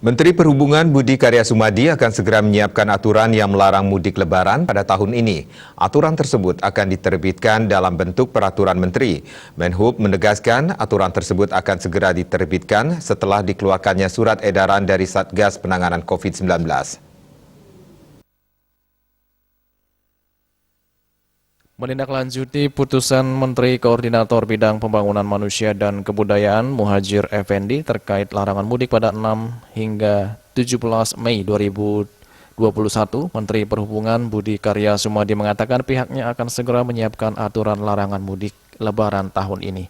Menteri Perhubungan Budi Karya Sumadi akan segera menyiapkan aturan yang melarang mudik lebaran pada tahun ini. Aturan tersebut akan diterbitkan dalam bentuk peraturan menteri. Menhub menegaskan aturan tersebut akan segera diterbitkan setelah dikeluarkannya surat edaran dari Satgas Penanganan COVID-19. Menindaklanjuti putusan Menteri Koordinator Bidang Pembangunan Manusia dan Kebudayaan Muhadjir Effendi terkait larangan mudik pada 6 hingga 17 Mei 2021, Menteri Perhubungan Budi Karya Sumadi mengatakan pihaknya akan segera menyiapkan aturan larangan mudik Lebaran tahun ini.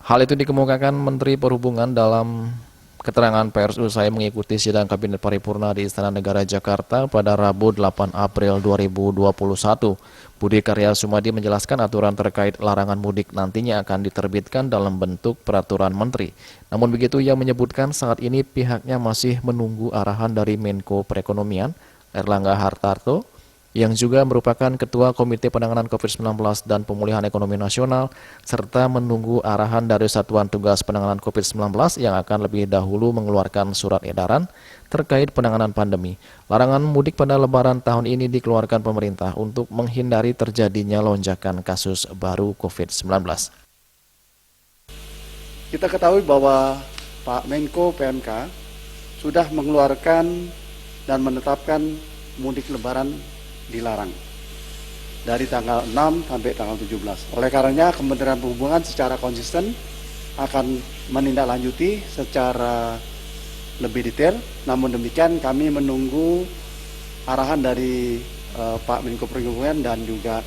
Hal itu dikemukakan Menteri Perhubungan dalam keterangan pers usai mengikuti sidang Kabinet Paripurna di Istana Negara Jakarta pada Rabu 8 April 2021. Budi Karya Sumadi menjelaskan aturan terkait larangan mudik nantinya akan diterbitkan dalam bentuk peraturan menteri. Namun begitu, ia menyebutkan saat ini pihaknya masih menunggu arahan dari Menko Perekonomian, Erlangga Hartarto, yang juga merupakan Ketua Komite Penanganan COVID-19 dan Pemulihan Ekonomi Nasional, serta menunggu arahan dari Satuan Tugas Penanganan COVID-19 yang akan lebih dahulu mengeluarkan surat edaran terkait penanganan pandemi. Larangan mudik pada Lebaran tahun ini dikeluarkan pemerintah untuk menghindari terjadinya lonjakan kasus baru COVID-19. Kita ketahui bahwa Pak Menko PMK sudah mengeluarkan dan menetapkan mudik Lebaran dilarang dari tanggal 6 sampai tanggal 17. Oleh karenanya Kementerian Perhubungan secara konsisten akan menindaklanjuti secara lebih detail. Namun demikian kami menunggu arahan dari Pak Menko Perhubungan dan juga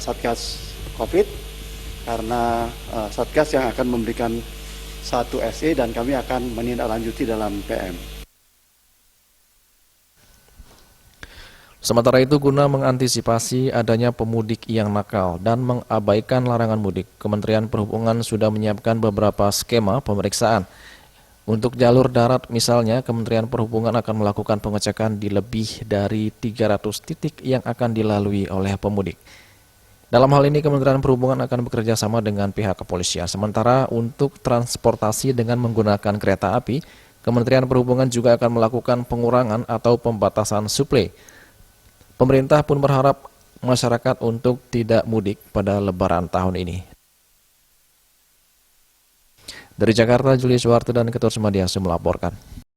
Satgas COVID, karena Satgas yang akan memberikan satu SE dan kami akan menindaklanjuti dalam PM. Sementara itu, guna mengantisipasi adanya pemudik yang nakal dan mengabaikan larangan mudik, Kementerian Perhubungan sudah menyiapkan beberapa skema pemeriksaan. Untuk jalur darat misalnya, Kementerian Perhubungan akan melakukan pengecekan di lebih dari 300 titik yang akan dilalui oleh pemudik. Dalam hal ini, Kementerian Perhubungan akan bekerja sama dengan pihak kepolisian. Sementara untuk transportasi dengan menggunakan kereta api, Kementerian Perhubungan juga akan melakukan pengurangan atau pembatasan suplai. Pemerintah pun berharap masyarakat untuk tidak mudik pada Lebaran tahun ini. Dari Jakarta, Julius Suwarto dan Ketut Sumadiasu melaporkan.